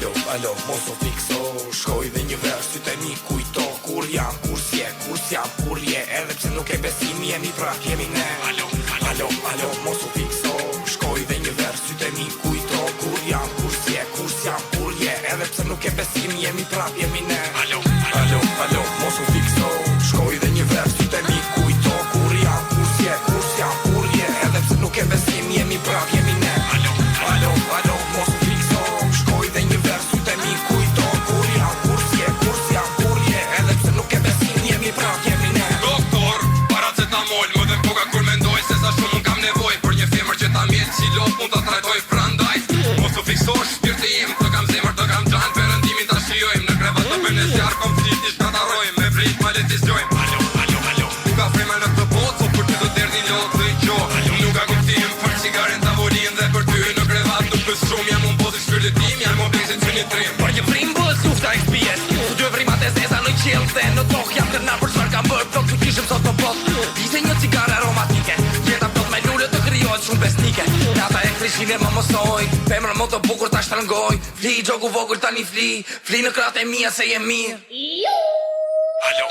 alo, mos o fikso. Shkoj dhe një verë sytë e mi kujto. Kur jam, kur s'jam, kur je. Edhe pse nuk e besim, jemi prap, jemi ne. Alo, mos o fikso. Shkoj dhe një verë sytë e mi kujto. Kur jam, kur s'jam, kur je. Edhe pse nuk e besim, jemi prap, jemi ne. Alo, mos o fikso. Shkoj dhe një verë sytë e mi kujto. Kur jam, kur s'jam, kur je. Edhe pse nuk e besim, jemi prap, jemi ne. Alo, mos o fikso. Shkoj dhe një verë sytë e mi kujto. Kur jam, kur s'jam, kur je. Edhe pse nuk e besim, jemi prap, jemi ne. Doktor, paracetamol, më dhe mpoka kur mendoj se sa shumë nuk kam nevoj për një femër që ta mjetë si lot mund ta trajtoj prandaj. Mos u fiksosh shpirti im, të kam zemër, të kam gjanë, perëndimin ta shijojmë. Në krevat të bëjmë zjarr konflikti shkatarojmë, me prit ma le t'i zgjojmë. Nuk ka frema në këtë botë, so për ty do t'erdhi lot dhe i gjo. Nuk ka kuptim për cigaren, tavolinë dhe për ty në krevat nuk pës shumë. Jam unë bozi shpirti tim, jam mobilizin që një trim. Për një prim bëhet lufta XPS. Të dy vrimat e zeza në qelë dhe në tokë. Jam kërnar për çfarë kam bërë plot, të kishëm sot të botë. Vite një cigare aromatike, jeta plot me lule të krijohet shumë besnike. Nata e krishin e më mësoj, femrën më të bukur ta shtrëngoj. Fli gjoku vogël tani fli në kratë e mia se je mirë. Alo,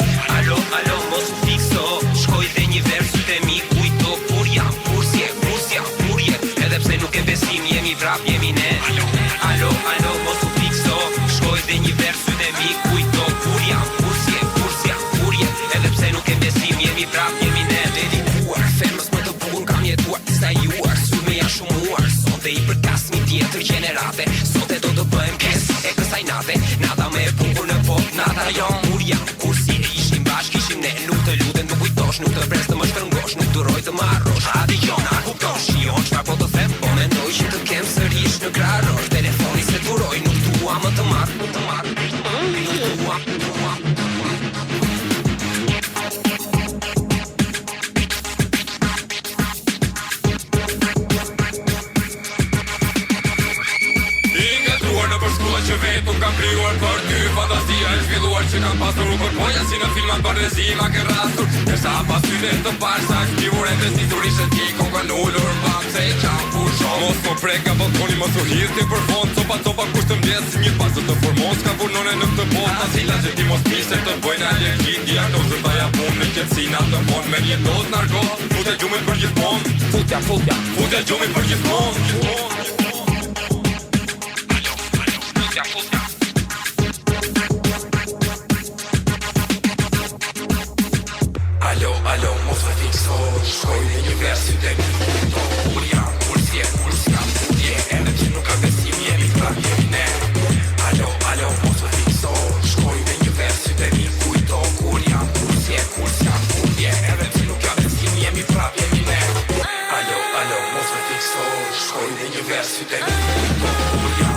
mos u fikso. Shkoj dhe një verë sytë e mi kujto. Kur jam, kur s'jam, kur je. Edhe pse nuk e besim, jemi vrap, jemi ne. Alo, mos u fikso. Shkoj dhe një verë sytë e mi kujto. Kur jam, kur s'jam, kur je. Edhe pse nuk e besim, jemi vrap, jemi ne. Dedikuar, femrës më të bukur kam jetuar. Disa juar, sulme janë shumuar. Sonte i përkas një tjetër gjenerate. Sonte do të bëhem pjesë e kësaj nate. Nata me bukur në pop, nata jon. Kur jam, kur si ishim bashk, ishim ne. Nuk të lutem të kujtosh, nuk të pres të më shkërngosh. Nuk duroj të më arrosh, adi jona kuptosh. Shion çfarë po të them, po mendoj që të kem sërish në krarosh. Telefoni se duroj, nuk dua më të marr. Nuk dua. Që vetë kam krijuar për ty. Fantazia e zhvilluar që kam pasur u përpoja si në filmat bardezi ma ke rastur. Derisa pas ty të parë sa shpivur e vestitur ishe ti kokën ullur pam se i qam fushon. Mos më prek nga balkoni mos u hirti për fond. Copa kush të mbjes si një pasë të formos. Ka punone në këtë botë ta cila që ti mos pise të bëjnë alergi. Diagnozën ta japun në qetësina të mon. Me një dozë narkot fute gjumit për gjithmonë. Fute gjumit për gjithmonë. Alo, mos e fikso. Shkoj dhe një verë sytë e mi kujto. Kur jam, kur s'jam, kur je. Edhe që nuk ka besim, jemi prap, jemi ne. Alo, mos e fikso. Shkoj dhe një verë sytë e mi kujto. Kur jam, kur s'jam, kur je. Edhe që nuk ka besim, jemi prap, jemi ne. Alo, mos e fikso. Shkoj dhe një verë sytë e mi kujto. Kur jam,